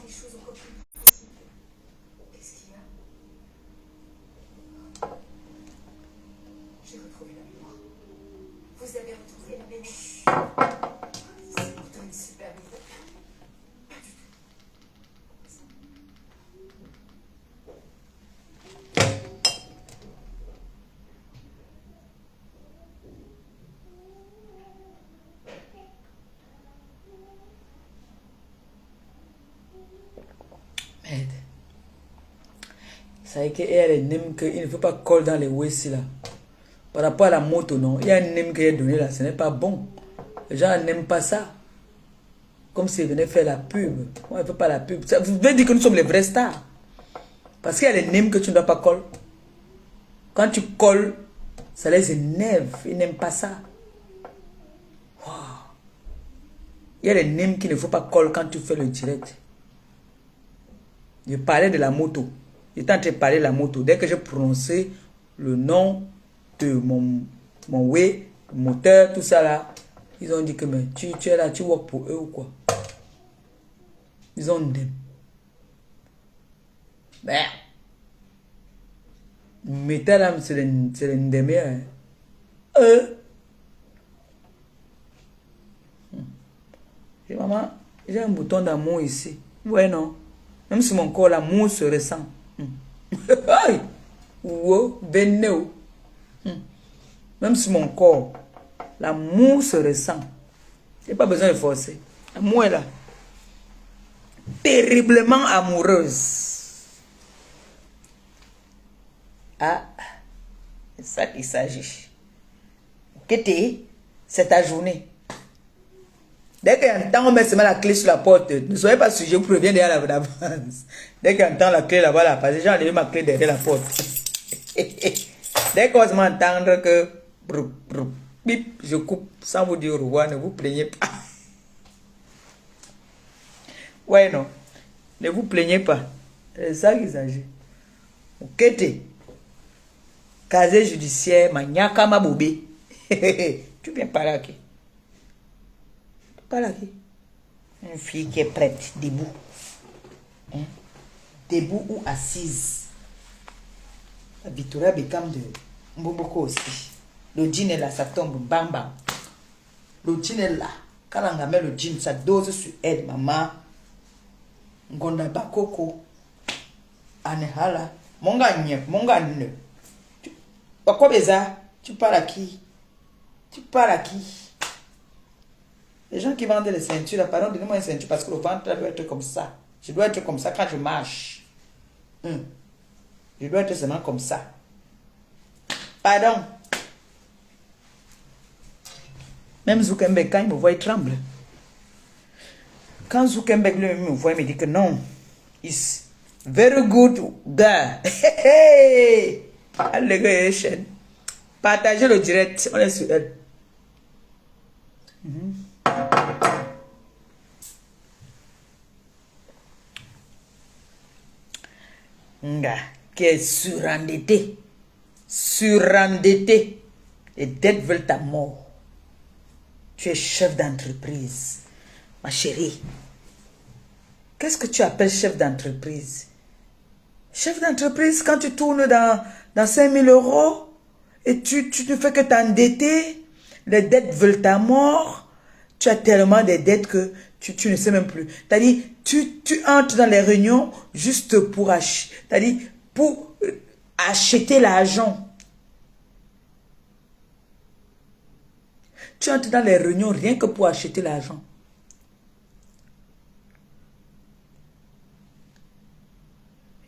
les choses encore plus difficiles. Qu'est-ce qu'il y a? J'ai retrouvé la mémoire. Vous avez retrouvé la mémoire. C'est pourtant une super idée. Pas du tout. Merde. Ça y est qu'elle est nem qu'il ne faut pas coller dans les wests là. Par rapport à la moto, non. Il y a un nem qui est donné là, ce n'est pas bon. Les gens n'aiment pas ça. Comme s'ils venaient faire la pub. Moi, je ne fais pas la pub. Ça veut dire que nous sommes les vrais stars. Parce qu'il y a les nems que tu ne dois pas coller. Quand tu colles, ça les énerve. Ils n'aiment pas ça. Wow. Il y a les nems qu'il ne faut pas coller quand tu fais le direct. Je parlais de la moto. J'étais en train de parler de la moto. Dès que j'ai prononcé le nom de mon way, le moteur, tout ça là, ils ont dit que mais, tu es là, tu work pour eux ou quoi? Ils ont dit. Ben, mettez là, c'est le ndemé. Et maman, j'ai un bouton d'amour ici. Ouais, non. Même si mon corps, l'amour se ressent. Aïe! Wow, venez. Même si mon corps, l'amour se ressent. Il n'y a pas besoin de forcer. L'amour est là. Terriblement amoureuse. Ah, c'est ça qu'il s'agit. Kété, c'est ta journée. Dès qu'il y a un temps, on met seulement la clé sur la porte. Ne soyez pas sujet, vous prévenez derrière l'avance. Dès qu'il y a un temps, la clé là-bas, là, parce que j'ai enlevé ma clé derrière la porte. Dès qu'on va m'entendre que bip, je coupe sans vous dire au revoir, ne vous plaignez pas. Ouais, non. Ne vous plaignez pas. C'est ça qu'il s'agit. Ok, casier judiciaire, maniaka ma bobé. Tu viens par là, qui? Par là, qui? Une fille qui est prête, debout. Hein? Debout ou assise. La Victoria Beckham de Mboboko aussi. Le jean est là, ça tombe, bam bam. Le jean est là. Quand on met le jean, ça dose sur elle, maman. Ngonda bakoko. Anehala. Monga nye, monga ne. Pourquoi beza? Tu parles à qui? Tu parles à qui? Les gens qui vendent les ceintures, là, pardon, donnez-moi une ceinture parce que le ventre doit être comme ça. Je dois être comme ça quand je marche. Je dois être seulement comme ça. Pardon. Même Zuckerberg, quand il me voit, il tremble. Quand Zuckerberg lui me voit, il me dit que non. It's very good guy. Allégation. Partagez le direct. On est sur elle. Nga, qui est surendetté. Surendetté. Les dettes veulent ta mort. Tu es chef d'entreprise. Ma chérie. Qu'est-ce que tu appelles chef d'entreprise? Chef d'entreprise, quand tu tournes dans 5 000 € et tu ne fais que t'endetter, les dettes veulent ta mort. Tu as tellement de dettes que tu ne sais même plus. C'est-à-dire, tu entres dans les réunions juste pour acheter. C'est-à-dire, pour acheter l'argent. Tu entres dans les réunions rien que pour acheter l'argent.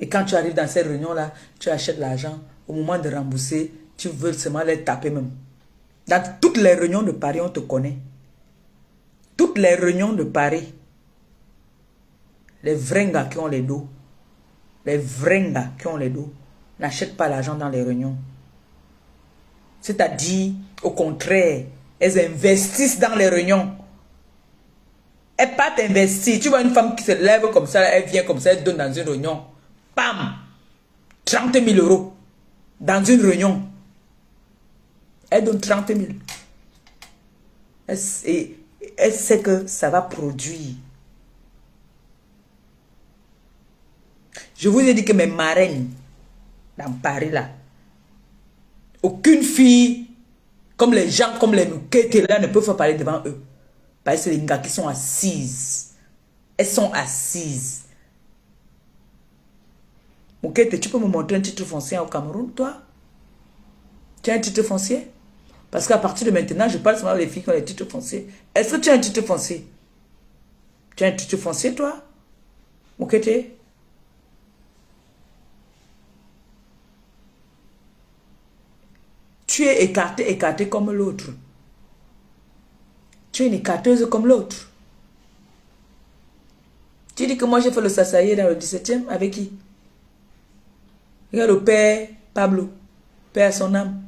Et quand tu arrives dans ces réunions-là, tu achètes l'argent. Au moment de rembourser, tu veux seulement les taper même. Dans toutes les réunions de Paris, on te connaît. Toutes les réunions de Paris. Les vrais gars qui ont les dos. Les vrais gars qui ont les dos n'achètent pas l'argent dans les réunions. C'est-à-dire, au contraire, elles investissent dans les réunions. Elles partent investir. Tu vois une femme qui se lève comme ça, elle vient comme ça, elle donne dans une réunion. Pam! 30 000 € dans une réunion. Elle donne 30 000. Elle sait que ça va produire. Je vous ai dit que mes marraines, dans Paris là, aucune fille, comme les gens, comme les Moukete là, ne peuvent pas parler devant eux. Parce que c'est les gars qui sont assises. Elles sont assises. Moukete, tu peux me montrer un titre foncier au Cameroun, toi? Tu as un titre foncier? Parce qu'à partir de maintenant, je parle seulement des filles qui ont des titres fonciers. Est-ce que tu as un titre foncier? Tu as un titre foncier, toi? Moukete? Tu es écarté comme l'autre. Tu es une écarteuse comme l'autre. Tu dis que moi j'ai fait le sasaïe dans le 17e avec qui? Regarde le père Pablo, père à son âme.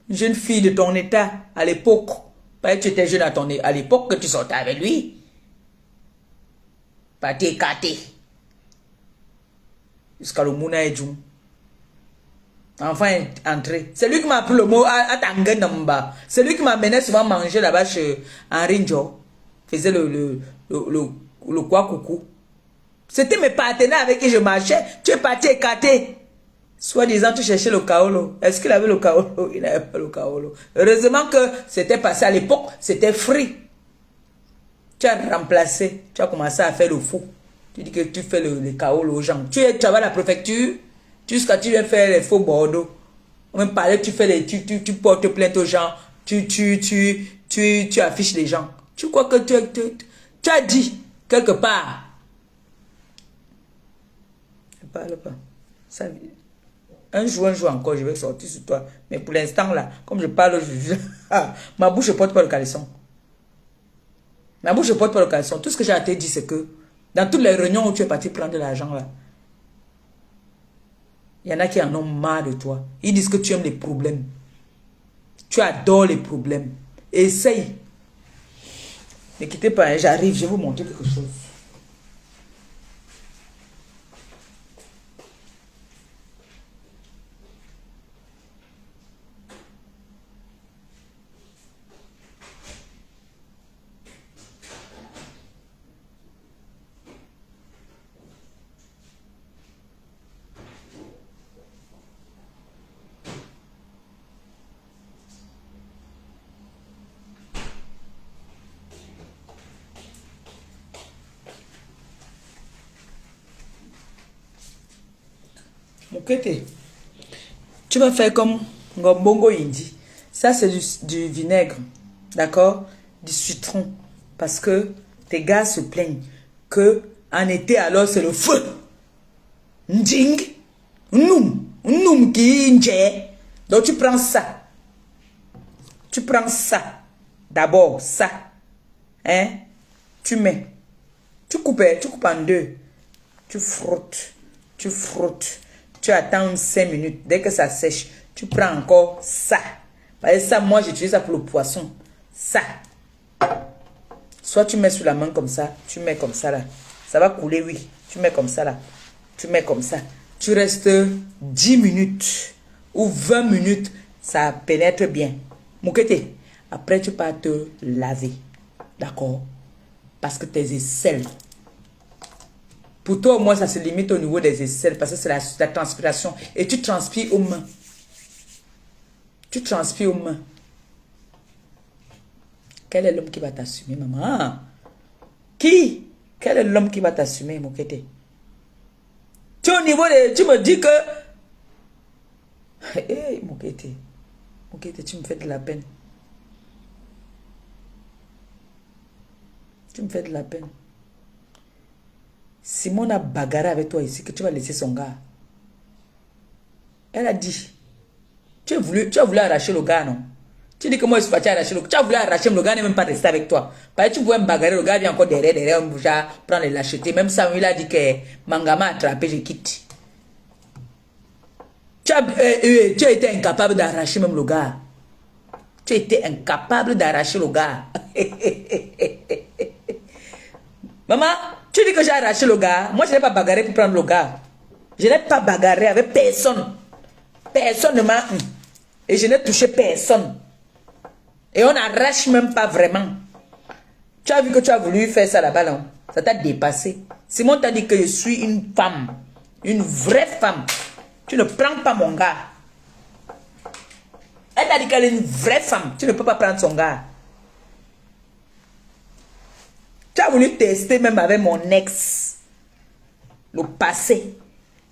Une jeune fille de ton état à l'époque. Pas que tu étais jeune à l'époque que tu sortais avec lui. Pas t'écarté. Jusqu'à le Mouna et Djoum. Enfin, entré. C'est lui qui m'a appris le mot Atanganamba. C'est lui qui m'amenait souvent manger là-bas chez Henri Njo. Faisait le quoi coucou. C'était mes partenaires avec qui je marchais. Tu es parti écarté. Soit disant, tu cherchais le kaolo. Est-ce qu'il avait le kaolo? Il n'avait pas le kaolo. Heureusement que c'était passé à l'époque, c'était free. Tu as remplacé. Tu as commencé à faire le fou. Tu dis que tu fais le kaolo aux gens. Tu vas à la préfecture. Jusqu'à tu viens faire les faux Bordeaux. On me parlait, tu portes plainte aux gens. Tu affiches les gens. Tu crois que tu as dit quelque part. Ne parle pas. Ça, un jour encore, je vais sortir sur toi. Mais pour l'instant, là, comme je parle, ma bouche ne porte pas le caleçon. Ma bouche ne porte pas le caleçon. Tout ce que j'ai à te dire, c'est que dans toutes les réunions où tu es parti prendre de l'argent, là, il y en a qui en ont marre de toi. Ils disent que tu aimes les problèmes. Tu adores les problèmes. Essaye. Ne quittez pas, hein, j'arrive, je vais vous montrer quelque chose. Moukete, tu vas faire comme Ngombongo Indi. Ça, c'est du vinaigre, d'accord? Du citron. Parce que tes gars se plaignent que en été, alors, c'est le feu. Nding, noum qui nje. Donc, tu prends ça. Tu prends ça. D'abord, ça. Hein? Tu mets. Tu coupes en deux. Tu frottes. Tu frottes. Tu attends 5 minutes. Dès que ça sèche, tu prends encore ça. Parce que ça, moi, j'utilise ça pour le poisson. Ça. Soit tu mets sur la main comme ça. Tu mets comme ça là. Ça va couler, oui. Tu mets comme ça là. Tu mets comme ça. Tu restes 10 minutes ou 20 minutes. Ça pénètre bien. Moukete. Après, tu pars te laver. D'accord? Parce que tes aisselles. Pour toi, au moins, ça se limite au niveau des aisselles parce que c'est la transpiration. Et tu transpires aux mains. Tu transpires aux mains. Quel est l'homme qui va t'assumer, maman? Qui? Quel est l'homme qui va t'assumer, Moukete? Tu es au niveau de... Tu me dis que... Hey, Moukete. Moukete, tu me fais de la peine. Tu me fais de la peine. Simon a bagarré avec toi ici, que tu vas laisser son gars. Elle a dit, tu as voulu arracher le gars, non? Tu dis que moi je suis parti arracher le gars. Tu as voulu arracher le gars, n'est même pas resté avec toi. Parce que tu pouvais me bagarrer, le gars vient encore derrière, on bougeait, prendre les lâchetés. Même Samuel a dit que Mangama a attrapé, je quitte. Tu as été incapable d'arracher même le gars. Tu as été incapable d'arracher le gars. Maman, tu dis que j'ai arraché le gars. Moi, je n'ai pas bagarré pour prendre le gars. Je n'ai pas bagarré avec personne. Personne ne m'a... Et je n'ai touché personne. Et on n'arrache même pas vraiment. Tu as vu que tu as voulu faire ça là-bas, non? Ça t'a dépassé. Simon t'a dit que je suis une femme. Une vraie femme. Tu ne prends pas mon gars. Elle a dit qu'elle est une vraie femme. Tu ne peux pas prendre son gars. Tu as voulu tester même avec mon ex. Le passé.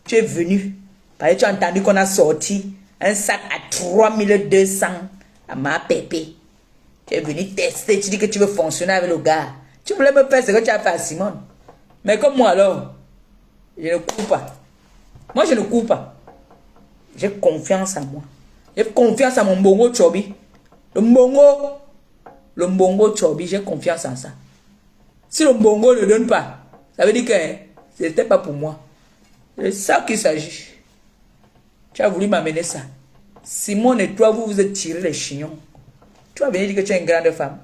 Tu es venu. Parce que tu as entendu qu'on a sorti un sac à 3200 à ma pépé. Tu es venu tester. Tu dis que tu veux fonctionner avec le gars. Tu voulais me faire ce que tu as fait à Simone. Mais comme moi alors, je ne cours pas. Moi je ne cours pas. J'ai confiance en moi. J'ai confiance en mon bongo chobi. Le mbongo chobi, j'ai confiance en ça. Si le mbongo ne donne pas, ça veut dire que ce n'était pas pour moi. C'est ça qu'il s'agit. Tu as voulu m'amener ça. Simone et toi, vous vous êtes tiré les chignons. Tu vas venir dire que tu es une grande femme.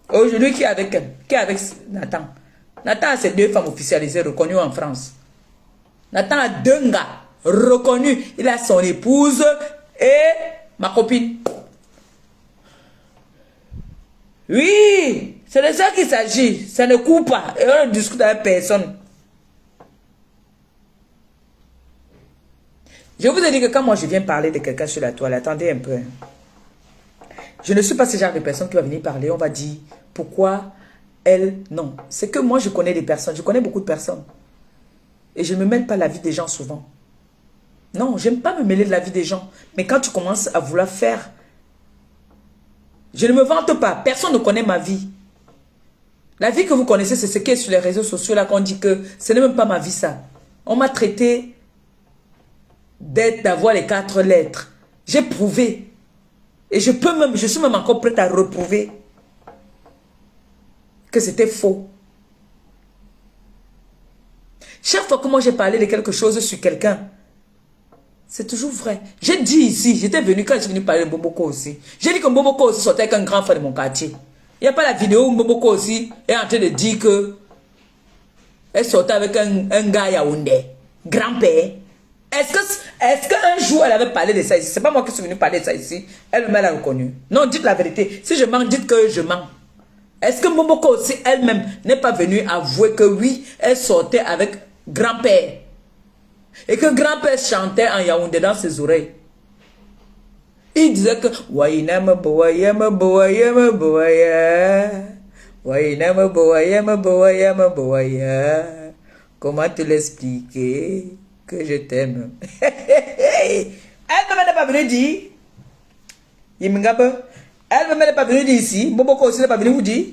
Aujourd'hui, qui est avec elle? Qui est avec Nathan? Nathan a ses 2 femmes officialisées reconnues en France. Nathan a 2 gars reconnus. Il a son épouse et ma copine. Oui, c'est de ça qu'il s'agit. Ça ne coupe pas. Et on ne discute avec personne. Je vous ai dit que quand moi je viens parler de quelqu'un sur la toile, attendez un peu. Je ne suis pas ce genre de personne qui va venir parler. On va dire pourquoi elle... Non, c'est que moi je connais des personnes. Je connais beaucoup de personnes. Et je ne me mêle pas la vie des gens souvent. Non, j'aime pas me mêler de la vie des gens. Mais quand tu commences à vouloir faire... Je ne me vante pas. Personne ne connaît ma vie. La vie que vous connaissez, c'est ce qui est sur les réseaux sociaux là qu'on dit que ce n'est même pas ma vie ça. On m'a traité d'avoir les 4 lettres. J'ai prouvé. Et je suis même encore prête à reprouver que c'était faux. Chaque fois que moi j'ai parlé de quelque chose sur quelqu'un, c'est toujours vrai. J'ai dit ici, j'étais venu quand je suis venu parler de Mboboko aussi. J'ai dit que Mboboko aussi sortait avec un grand frère de mon quartier. Il n'y a pas la vidéo où Mboboko aussi est en train de dire que elle sortait avec un gars Yaoundé, grand-père. Est-ce qu'un jour elle avait parlé de ça ici? C'est pas moi qui suis venu parler de ça ici. Elle-même l'a reconnu. Non, dites la vérité. Si je mens, dites que je mens. Est-ce que Mboboko aussi elle-même n'est pas venue avouer que oui, elle sortait avec grand-père? Et que grand-père chantait en Yaoundé dans ses oreilles. Il disait que Wainama boyama boyama boya. Wainama boyama boyama boya. Comment te l'expliquer que je t'aime? Elle-même n'est pas venue dire. Elle-même n'est pas venue dire ici. Mboboko aussi n'est pas venue vous dire.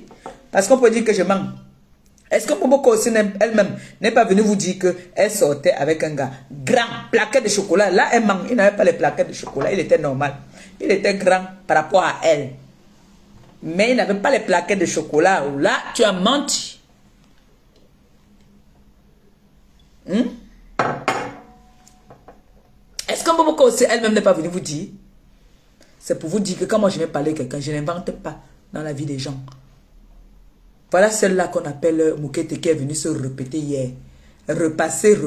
Parce qu'on peut dire que je mens. Est-ce que Mboboko aussi elle-même n'est pas venue vous dire qu'elle sortait avec un gars grand, plaquette de chocolat? Là, elle ment. Il n'avait pas les plaquettes de chocolat. Il était normal. Il était grand par rapport à elle. Mais il n'avait pas les plaquettes de chocolat. Là, tu as menti. Est-ce que Mboboko aussi elle-même n'est pas venue vous dire? C'est pour vous dire que quand moi je vais parler à quelqu'un, je n'invente pas dans la vie des gens. Voilà celle-là qu'on appelle Moukete qui est venue se répéter hier. Repasser.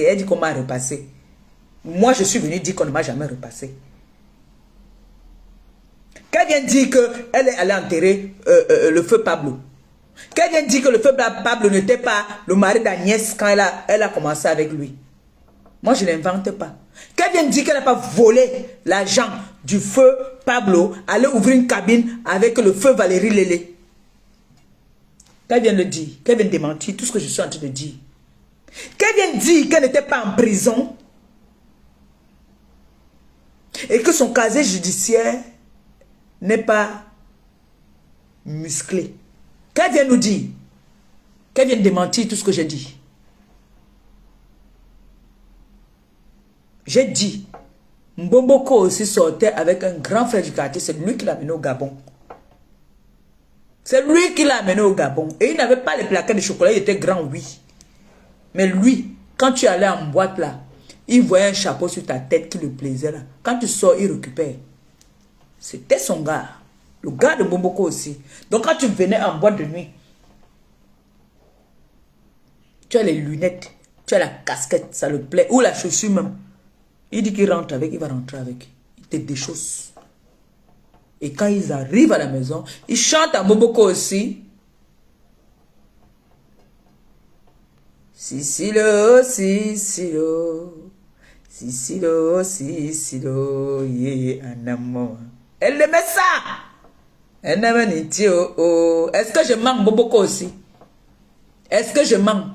Elle dit qu'on m'a repassé. Moi, je suis venu dire qu'on ne m'a jamais repassé. Qu'elle vient dire qu'elle est allée enterrer le feu Pablo. Qu'elle vient dire que le feu Pablo n'était pas le mari d'Agnès quand elle a commencé avec lui. Moi, je n'invente pas. Qu'elle vient dire qu'elle n'a pas volé l'argent du feu Pablo, aller ouvrir une cabine avec le feu Valérie Lélé. Qu'elle vient le dire, qu'elle vient démentir tout ce que je suis en train de dire. Qu'elle vient dire qu'elle n'était pas en prison et que son casier judiciaire n'est pas musclé. Qu'elle vient nous dire, qu'elle vient démentir tout ce que j'ai dit. J'ai dit, Mboboko aussi sortait avec un grand frère du quartier, c'est lui qui l'a mené au Gabon. C'est lui qui l'a amené au Gabon. Et il n'avait pas les plaquettes de chocolat, il était grand, oui. Mais lui, quand tu allais en boîte là, il voyait un chapeau sur ta tête qui le plaisait là. Quand tu sors, il récupère. C'était son gars. Le gars de Mboboko aussi. Donc quand tu venais en boîte de nuit, tu as les lunettes, tu as la casquette, ça le plaît. Ou la chaussure même. Il dit qu'il rentre avec, il va rentrer avec. Il te déchausse. Et quand ils arrivent à la maison, ils chantent à Mboboko aussi. Sicilo, Sicilo. Sicilo, Sicilo. Yeah, un amour. Elle aimait ça. Elle aimait Niti, oh, oh. Est-ce que je manque Boboko aussi? Est-ce que je manque?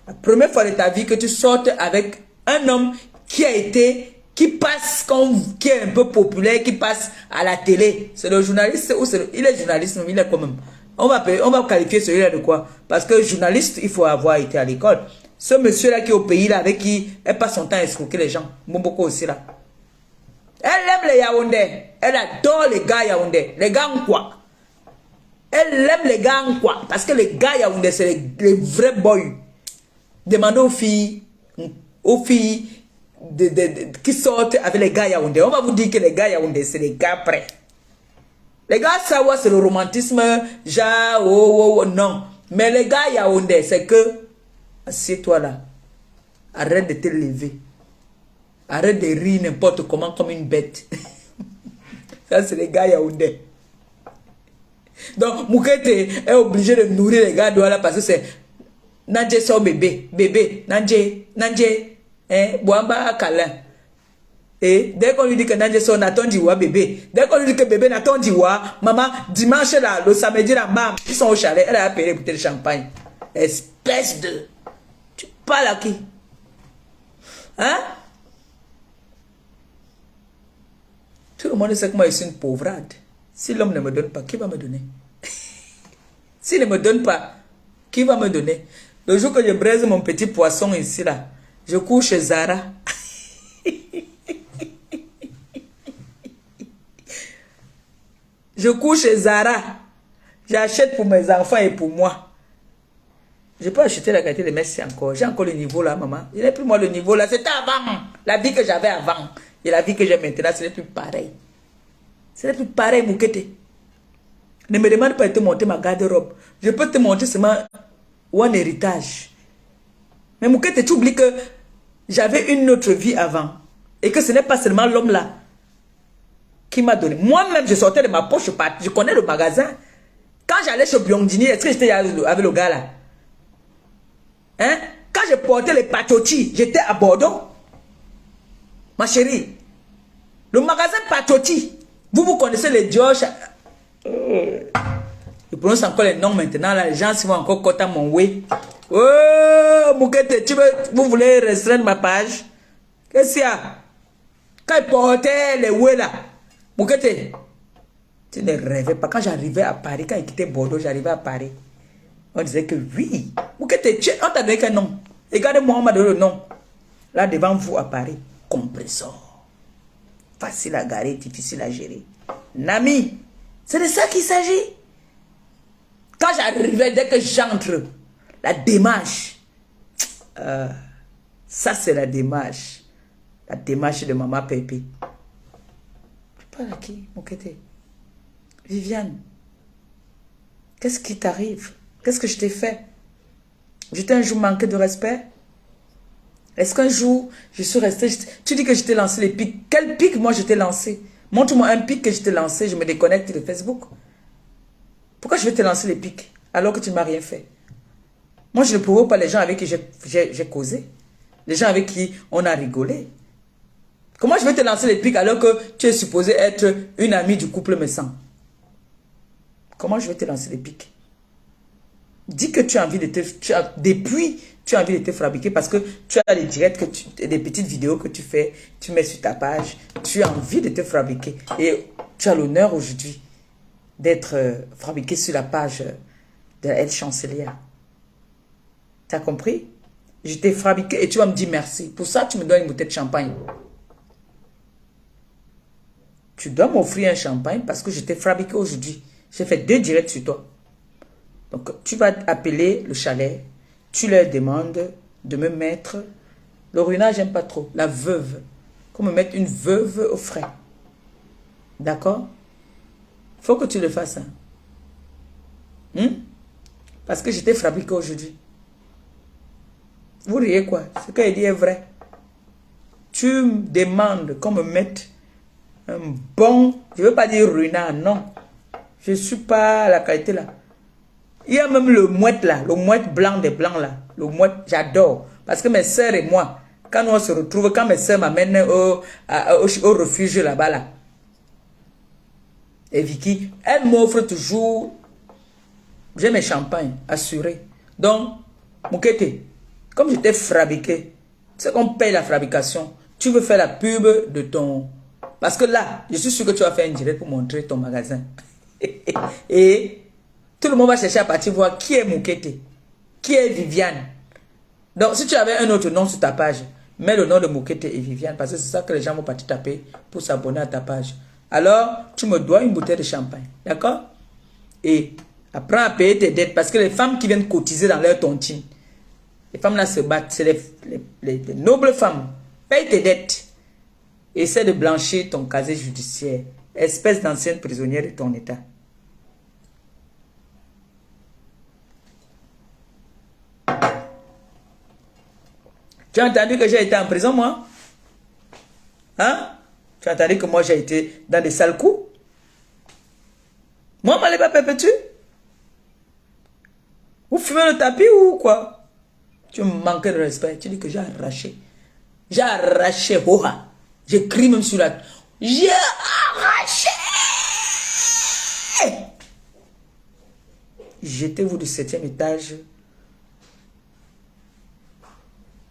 La première fois de ta vie que tu sortes avec un homme qui a été, qui passe, qui est un peu populaire, qui passe à la télé. C'est le journaliste ou il est journaliste, mais il est quand même. On va qualifier celui-là de quoi? Parce que journaliste, il faut avoir été à l'école. Ce monsieur-là qui est au pays, là, avec qui elle passe son temps à escroquer les gens. Beaucoup aussi, là. Elle aime les Yaoundais. Elle adore les gars Yaoundais. Les gars en quoi? Elle aime les gars en quoi? Parce que les gars Yaoundais, c'est les vrais boys. Demandez aux filles qui sortent avec les gars Yaoundais. On va vous dire que les gars Yaoundais, c'est les gars prêts. Les gars Sawa, c'est le romantisme, genre, oh, non. Mais les gars Yaoundais, c'est que, assieds-toi là. Arrête de te lever. Arrête de rire n'importe comment comme une bête. Ça, c'est les gars Yaoundais. Donc, Moukete est obligé de nourrir les gars là parce que c'est Nandje son bébé. Bébé, Nandje, Boamba câlin. Et dès qu'on lui dit que Nandje son Nathan Diwa bébé, dès qu'on lui dit que bébé Nathan Diwa, maman, dimanche là, le samedi là, bam, ils sont au chalet, elle a appelé une bouteille de champagne. Espèce de. Tu parles à qui? Hein? Tout le monde sait que moi je suis une pauvrade. Si l'homme ne me donne pas, qui va me donner? S'il ne me donne pas, qui va me donner? Le jour que je braise mon petit poisson ici là, je cours chez Zara. Je cours chez Zara. J'achète pour mes enfants et pour moi. Je peux acheter la qualité de Messi encore. J'ai encore le niveau là, maman. Je n'ai plus moi le niveau là. C'était avant. La vie que j'avais avant. Et la vie que j'ai maintenant, ce n'est plus pareil. Ce n'est plus pareil, Moukete. Ne me demande pas de te monter ma garde-robe. Je peux te montrer seulement un héritage. Mais Moukete, tu oublies que j'avais une autre vie avant. Et que ce n'est pas seulement l'homme là qui m'a donné. Moi-même, je sortais de ma poche, je connais le magasin. Quand j'allais chez Biondini, est-ce que j'étais avec le gars là? Hein? Quand je portais les patotis, j'étais à Bordeaux. Ma chérie, le magasin Patoti, vous connaissez les Georges. Je prononce encore les noms maintenant, là, les gens vont encore coter mon way. Oh, Moukete, vous voulez restreindre ma page? Qu'est-ce qu'il y a? Quand il portait les way là, Moukete, tu ne rêvais pas. Quand j'arrivais à Paris, quand il quittait Bordeaux, j'arrivais à Paris. On disait que oui. Moukete, on t'a donné quel nom? Regardez-moi, on m'a donné le nom. Là, devant vous à Paris. Compressor. Facile à garer, difficile à gérer. Nami, c'est de ça qu'il s'agit. Quand j'arrivais, dès que j'entre, la démarche. Ça, c'est la démarche. La démarche de Maman Pépé. Tu parles à qui, Moukete? Viviane, qu'est-ce qui t'arrive? Qu'est-ce que je t'ai fait? Je t'ai un jour manqué de respect? Est-ce qu'un jour, je suis resté... Tu dis que je t'ai lancé les pics. Quel pic, moi, je t'ai lancé? Montre-moi un pic que je t'ai lancé, je me déconnecte de Facebook. Pourquoi je vais te lancer les pics alors que tu ne m'as rien fait? Moi, je ne provoque pas les gens avec qui j'ai causé. Les gens avec qui on a rigolé. Comment je vais te lancer les pics alors que tu es supposé être une amie du couple Messan? Comment je vais te lancer les pics? Dis que tu as envie de te... Depuis, tu as envie de te fabriquer parce que tu as des directs, des petites vidéos que tu fais, tu mets sur ta page. Tu as envie de te fabriquer. Et tu as l'honneur aujourd'hui d'être fabriqué sur la page de la chancelière. Tu as compris? Je t'ai fabriqué et tu vas me dire merci. Pour ça, tu me donnes une bouteille de champagne. Tu dois m'offrir un champagne parce que je t'ai fabriqué aujourd'hui. J'ai fait 2 directs sur toi. Donc, tu vas appeler le chalet. Tu leur demandes de me mettre... Lorena, j'aime pas trop. La veuve. Qu'on me mette une veuve au frais. D'accord? Faut que tu le fasses. Hein? Parce que je t'ai fabriqué aujourd'hui. Vous riez quoi? Ce qu'elle dit est vrai. Tu me demandes qu'on me mette un bon... Je ne veux pas dire ruinard, non. Je ne suis pas à la qualité là. Il y a même le mouette là, le mouette blanc des blancs là. Le mois, j'adore. Parce que mes soeurs et moi, quand on se retrouve, quand mes soeurs m'amènent au refuge là-bas, là. Et Vicky, elle m'offre toujours, j'ai mes champagnes, assurés. Donc, Moukete, comme je t'ai fabriqué, c'est qu'on paye la fabrication. Tu veux faire la pub de ton... Parce que là, je suis sûr que tu vas faire une direct pour montrer ton magasin. Et tout le monde va chercher à partir voir qui est Moukete, qui est Viviane. Donc, si tu avais un autre nom sur ta page, mets le nom de Moukete et Viviane, parce que c'est ça que les gens vont partir taper pour s'abonner à ta page. Alors, tu me dois une bouteille de champagne, d'accord? Et apprends à payer tes dettes, parce que les femmes qui viennent cotiser dans leur tontine, les femmes là se battent, c'est les nobles femmes. Paye tes dettes. Essaie de blanchir ton casier judiciaire, espèce d'ancienne prisonnière de ton état. Tu as entendu que j'ai été en prison, moi? Hein? Tu as entendu que moi j'ai été dans des sales coups? Moi, m'allez pas perpétuer? Vous fumez le tapis ou quoi? Tu me manques de respect. Tu dis que j'ai arraché. J'ai arraché, oha. J'écris même sur la... J'ai arraché! Jetez-vous du 7e étage.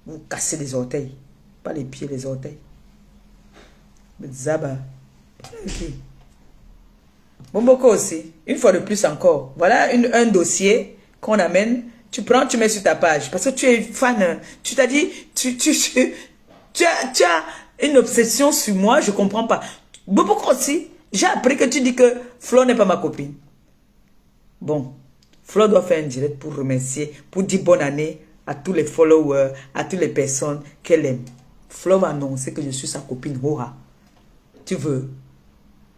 Vous cassez les orteils. Pas les pieds, les orteils. Zaba. Okay. Bomboko aussi. Une fois de plus encore. Voilà un dossier qu'on amène. Tu prends, tu mets sur ta page. Parce que tu es fan. Tu t'as dit... Tu as une obsession sur moi. Je comprends pas. Bomboko aussi. J'ai appris que tu dis que Flo n'est pas ma copine. Bon. Flo doit faire un direct pour remercier. Pour dire bonne année à tous les followers. À toutes les personnes qu'elle aime. Flo va annoncer que je suis sa copine. Oha. Tu veux?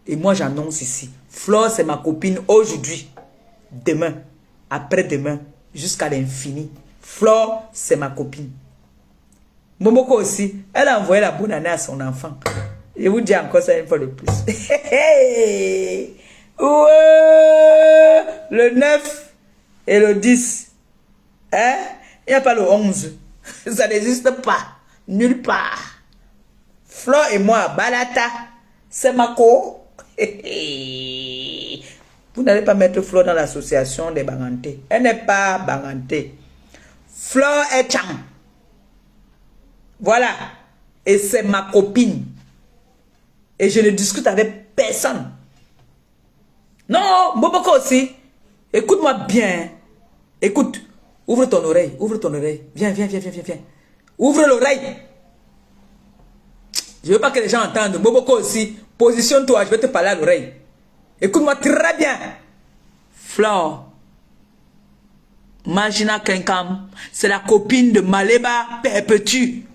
Et moi, j'annonce ici. Flore, c'est ma copine aujourd'hui, demain, après-demain, jusqu'à l'infini. Flore, c'est ma copine. Momoko aussi, elle a envoyé la bonne année à son enfant. Je vous dis encore ça une fois de plus. Ouais, le 9 et le 10. Hein? Il n'y a pas le 11. Ça n'existe pas. Nulle part. Flore et moi, Balata. C'est ma co. Vous n'allez pas mettre Flore dans l'association des Banganté. Elle n'est pas Banganté. Flore est Cham. Voilà. Et c'est ma copine. Et je ne discute avec personne. Non, Boboko aussi. Écoute-moi bien. Écoute. Ouvre ton oreille. Ouvre ton oreille. Viens, viens, viens, viens, viens. Ouvre l'oreille. Je ne veux pas que les gens entendent. Boboko aussi. Positionne-toi, je vais te parler à l'oreille. Écoute-moi très bien. Flore. Magina Kenkam. C'est la copine de Maleba Perpétue.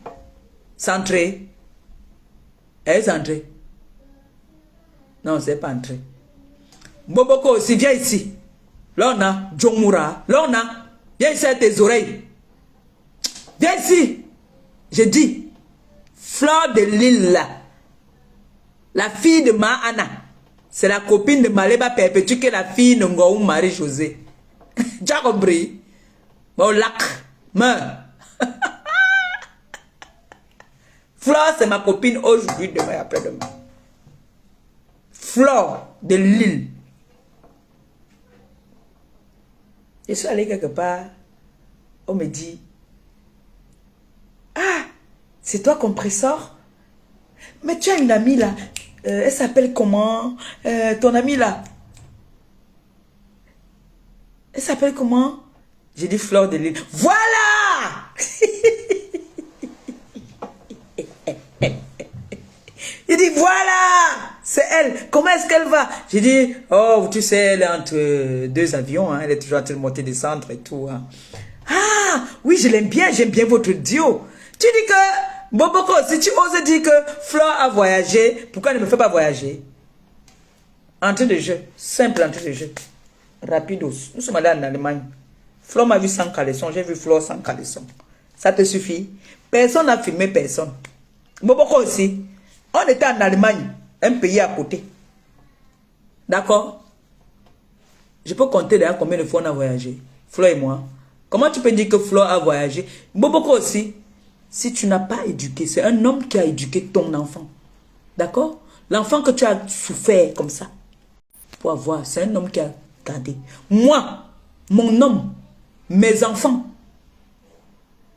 Centrée. Elle est entrée. Non, c'est pas entrée. Boboko aussi, viens ici. Là on a Jomura. Là on a. Viens ici à tes oreilles. Viens ici. Je dis. Flore de l'île là. La fille de Mahana, c'est la copine de Maleba Perpétue qui est la fille de Ngou Marie-Josée. Tu as compris? Bon, lac, meurs. Flore, c'est ma copine aujourd'hui, demain et après-demain. Flore de l'île. Je suis allé quelque part, on me dit, ah, c'est toi compresseur? Mais tu as une amie là, elle s'appelle comment? Ton amie là, elle s'appelle comment? J'ai dit Flore de l'île. Voilà! Il dit voilà! C'est elle. Comment est-ce qu'elle va? J'ai dit, oh, tu sais, elle est entre deux avions, hein, elle est toujours en train de monter, descendre et tout. Hein. Ah, oui, je l'aime bien, j'aime bien votre duo. Tu dis que... Boboko, si tu oses dire que Flore a voyagé, pourquoi elle ne me fait pas voyager? Entrée de jeu, simple entrée de jeu. Rapidos. Nous sommes allés en Allemagne. Flore m'a vu sans caleçon, j'ai vu Flore sans caleçon. Ça te suffit? Personne n'a filmé personne. Boboko aussi. On était en Allemagne, un pays à côté. D'accord? Je peux compter d'ailleurs combien de fois on a voyagé. Flore et moi. Comment tu peux dire que Flo a voyagé? Boboko aussi. Si tu n'as pas éduqué, c'est un homme qui a éduqué ton enfant. D'accord? L'enfant que tu as souffert comme ça, pour avoir, c'est un homme qui a gardé. Moi, mon homme, mes enfants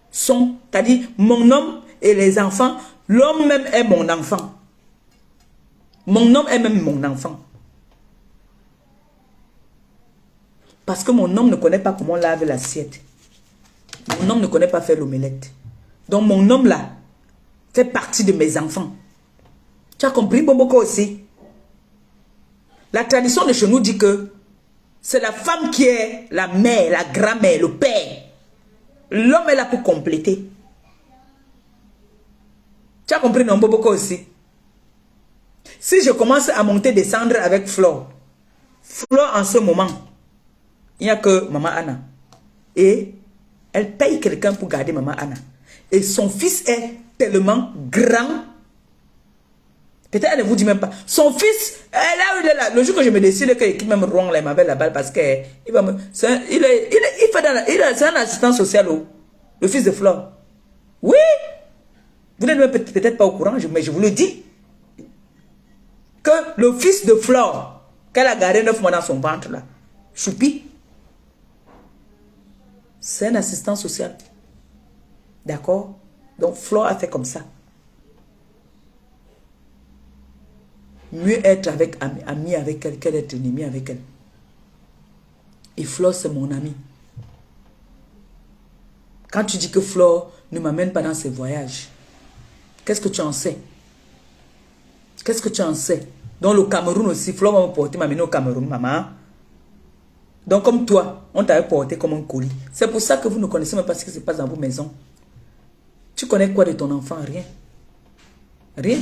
sont, c'est-à-dire mon homme et les enfants, l'homme même est mon enfant. Mon homme est même mon enfant. Parce que mon homme ne connaît pas comment laver l'assiette. Mon homme ne connaît pas faire l'omelette. Donc mon homme là fait partie de mes enfants. Tu as compris, Boboko aussi? La tradition de chez nous dit que c'est la femme qui est la mère, la grand-mère, le père. L'homme est là pour compléter. Tu as compris, non, Boboko aussi? Si je commence à monter, descendre avec Flore, Flore en ce moment, il n'y a que Maman Anna. Et elle paye quelqu'un pour garder Maman Anna. Et son fils est tellement grand. Peut-être elle ne vous dit même pas. Son fils, il est là. Le jour que je me décide qu'il même rong là, il m'avait la balle parce que il va me. C'est un assistant social, le fils de Flore. Oui. Vous n'êtes peut-être pas au courant, mais je vous le dis. Que le fils de Flore, qu'elle a gardé 9 mois dans son ventre là, Choupi, c'est un assistant social. D'accord? Donc Flore a fait comme ça. Mieux être avec ami avec elle qu'être ennemi avec elle. Et Flore, c'est mon ami. Quand tu dis que Flore ne m'amène pas dans ses voyages, qu'est-ce que tu en sais? Qu'est-ce que tu en sais? Dans le Cameroun aussi, Flore m'a porté, m'amener au Cameroun, maman. Donc comme toi, on t'avait porté comme un colis. C'est pour ça que vous ne connaissez même pas ce qui se passe dans vos maisons. Tu connais quoi de ton enfant? Rien. Rien.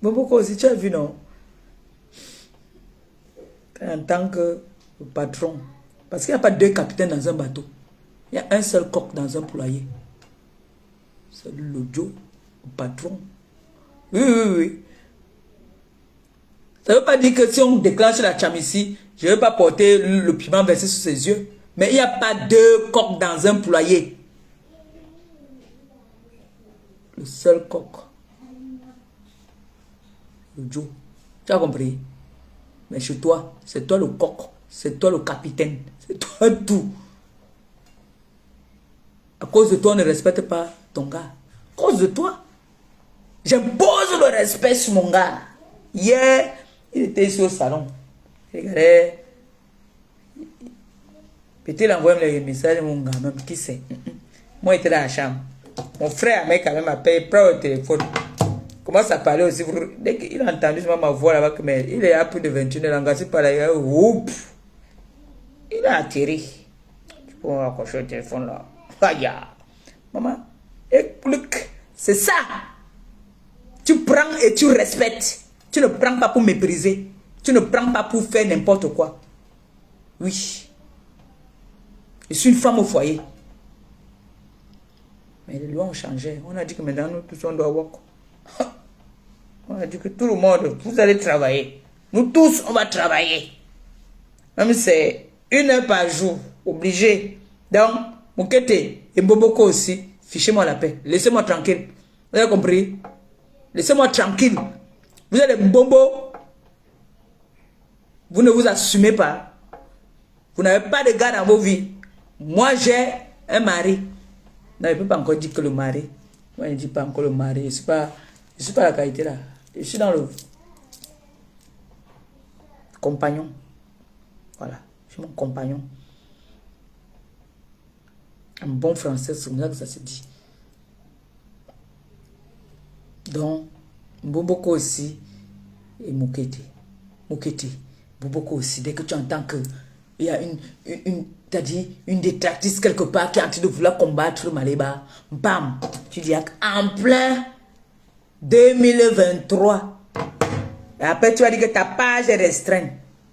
Boboko aussi, tu as vu, non? En tant que patron, parce qu'il n'y a pas deux capitaines dans un bateau. Il y a un seul coq dans un poulailler. C'est le Joe, le patron. Oui, oui, oui. Ça ne veut pas dire que si on déclenche la chamissie, je ne vais pas porter le piment versé sur ses yeux. Mais il n'y a pas deux coqs dans un poulailler. Le seul coq. Le Joe. Tu as compris? Mais chez toi, c'est toi le coq. C'est toi le capitaine. C'est toi tout. À cause de toi, on ne respecte pas ton gars. À cause de toi. J'impose le respect sur mon gars. Hier, il était ici au salon. Regardez. Peut-être il envoie le message de mon gars, même qui sait. Moi, j'étais dans la chambre. Mon frère m'a quand même appelé, prend le téléphone. Commence à parler aussi. Dès qu'il a entendu ma voix là-bas, il est à plus de 21 ans, engagé par là, il a atterri. Tu peux accrocher le téléphone là. Aïe, maman, écoute, c'est ça. Tu prends et tu respectes. Tu ne prends pas pour mépriser. Tu ne prends pas pour faire n'importe quoi. Oui. Je suis une femme au foyer. Mais les lois ont changé. On a dit que maintenant, nous tous, on doit work. On a dit que tout le monde, vous allez travailler. Nous tous, on va travailler. Même si c'est 1 heure par jour, obligé. Donc, Moukete et Boboko aussi, fichez-moi la paix. Laissez-moi tranquille. Vous avez compris? Laissez-moi tranquille. Vous êtes des bonbons. Vous ne vous assumez pas. Vous n'avez pas de gars dans vos vies. Moi, j'ai un mari. Non, je ne peux pas encore dire que le mari. Moi, je ne dis pas encore le mari. Je ne suis pas la qualité là. Je suis dans le compagnon. Voilà. Je suis mon compagnon. Un bon français, c'est comme ça que ça se dit. Donc, Boboko aussi et Moukete. Moukete. Boboko aussi. Dès que tu entends que il y a une détractrice quelque part qui est en train de vouloir combattre Maléba, bam, tu dis en plein 2023. Et après, tu vas dire que ta page est restreinte.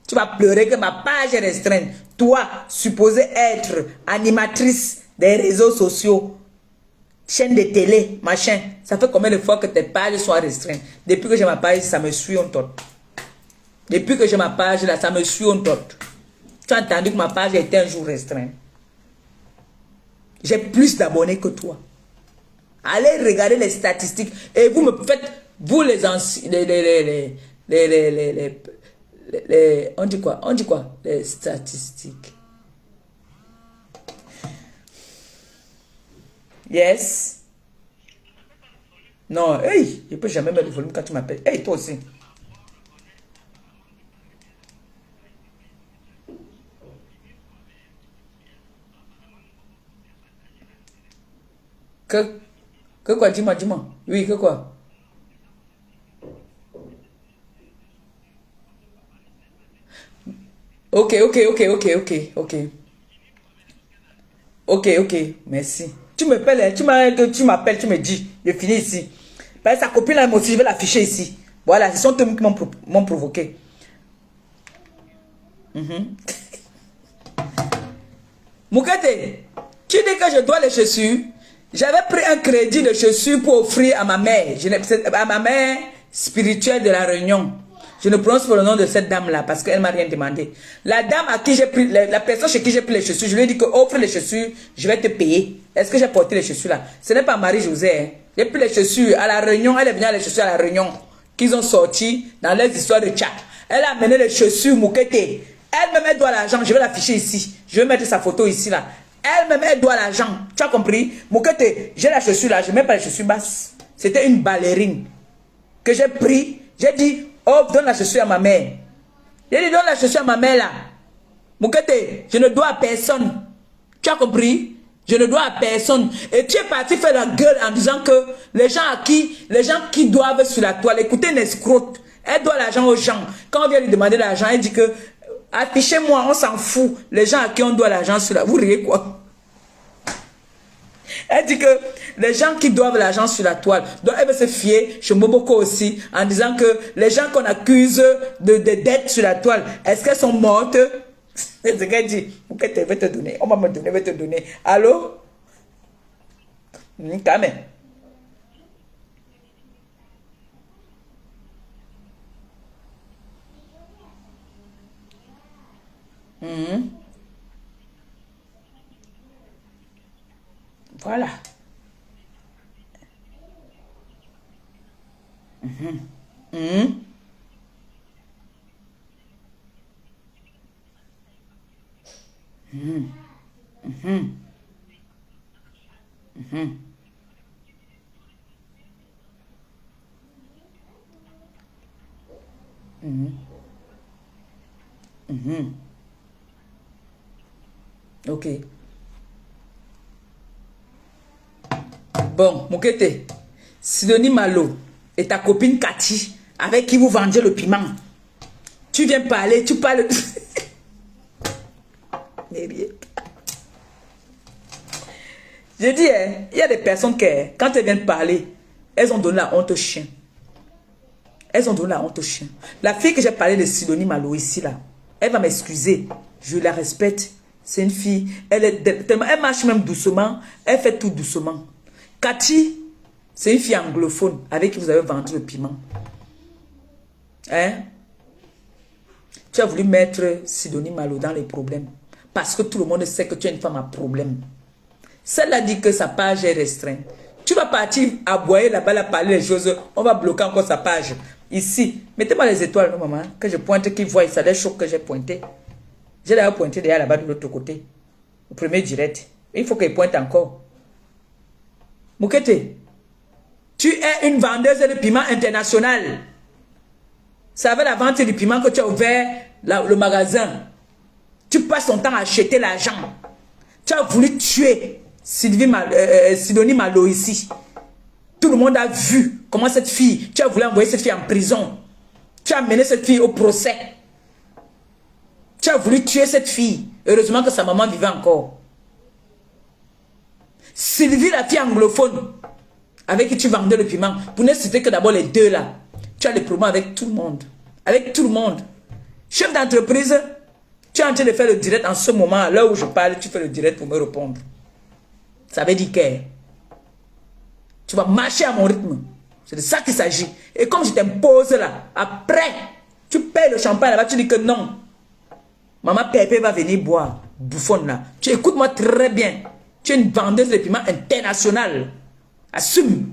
Tu vas pleurer que ma page est restreinte. Toi, supposé être animatrice des réseaux sociaux, chaîne de télé, machin. Ça fait combien de fois que tes pages sont restreintes? Depuis que j'ai ma page, ça me suit on tot. Depuis que j'ai ma page là, ça me suit on tot. Tu as entendu que ma page a été un jour restreinte. J'ai plus d'abonnés que toi. Allez regarder les statistiques et vous me faites, vous les anciens, on dit quoi? On dit quoi? Les statistiques. Yes. Non, hey, je ne peux jamais mettre le volume quand tu m'appelles. Hey, toi aussi. Que quoi? Dis-moi, dis-moi. Oui, que quoi? Ok, ok, ok, ok, ok, ok. Ok, ok, merci. Tu m'appelles, tu m'appelles, tu me dis, je finis ici. Parce que sa copine là, moi aussi, je vais l'afficher ici. Voilà, ce sont eux qui m'ont provoqué. Moukete, tu dis que je dois les chaussures. J'avais pris un crédit de chaussures pour offrir à ma mère, à ma mère spirituelle de la Réunion. Je ne prononce pas le nom de cette dame-là parce qu'elle ne m'a rien demandé. La dame à qui j'ai pris, la personne chez qui j'ai pris les chaussures, je lui ai dit que offre les chaussures, je vais te payer. Est-ce que j'ai porté les chaussures là? Ce n'est pas Marie-Josée. Hein. J'ai pris les chaussures à la Réunion, elle est venue à les chaussures à la Réunion, qu'ils ont sorti dans les histoires de chat. Elle a amené les chaussures, Moukete. Elle me met doigt à l'argent, je vais l'afficher ici. Je vais mettre sa photo ici là. Elle me met doigt à l'argent. Tu as compris? Moukete, j'ai la chaussure là, je ne mets pas les chaussures basses. C'était une ballerine que j'ai pris. J'ai dit, oh, donne la chaussure à ma mère. J'ai dit, donne la chaussure à ma mère là. Moukete, je ne dois à personne. Tu as compris? Je ne dois à personne. Et tu es parti faire la gueule en disant que les gens qui doivent sur la toile, écoutez une escroque. Elle doit l'argent aux gens. Quand on vient lui demander l'argent, elle dit que affichez-moi, on s'en fout. Les gens à qui on doit l'argent sur la... Vous riez quoi? Elle dit que les gens qui doivent l'argent sur la toile, donc elle veut se fier chez Moboko aussi, en disant que les gens qu'on accuse de dettes sur la toile, est-ce qu'elles sont mortes? C'est ce qu'elle dit. Ok, je vais te donner. On va me donner, je vais te donner. Allô? Quand même. Voilà. Ok. Bon, Moukete, Sidonie Malo et ta copine Cathy, avec qui vous vendiez le piment. Tu viens parler, tu parles... Je dis, hein, il y a des personnes qui, quand elles viennent parler, elles ont donné la honte au chien. Elles ont donné la honte au chien. La fille que j'ai parlé de Sidonie Malo ici, là, elle va m'excuser. Je la respecte. C'est une fille. Elle marche même doucement. Elle fait tout doucement. Cathy, c'est une fille anglophone avec qui vous avez vendu le piment. Hein? Tu as voulu mettre Sidonie Malo dans les problèmes. Parce que tout le monde sait que tu es une femme à problème. Celle-là dit que sa page est restreinte. Tu vas partir aboyer là-bas, là, parler les choses. On va bloquer encore sa page. Ici. Mettez-moi les étoiles, non, maman. Que je pointe, qu'ils voient. Ça les choque que j'ai pointé. J'ai d'ailleurs pointé derrière là-bas de l'autre côté. Au premier direct. Il faut qu'il pointe encore. Moukete, tu es une vendeuse de piment international. Ça va la vente du piment que tu as ouvert le magasin. Tu passes ton temps à acheter l'argent. Tu as voulu tuer Sidonie Malo ici. Tout le monde a vu comment cette fille, tu as voulu envoyer cette fille en prison. Tu as mené cette fille au procès. Tu as voulu tuer cette fille. Heureusement que sa maman vivait encore. Sylvie, la fille anglophone, avec qui tu vendais le piment, pour ne citer que d'abord les deux là. Tu as les problèmes avec tout le monde. Avec tout le monde. Chef d'entreprise, tu es en train de faire le direct en ce moment, à l'heure où je parle, tu fais le direct pour me répondre. Ça veut dire que Tu vas marcher à mon rythme. C'est de ça qu'il s'agit. Et comme je t'impose là, après, tu payes le champagne là-bas, tu dis que non. Maman Pépé va venir boire. Bouffonne là. Tu écoutes-moi très bien. Tu es une vendeuse de piments internationale. Assume.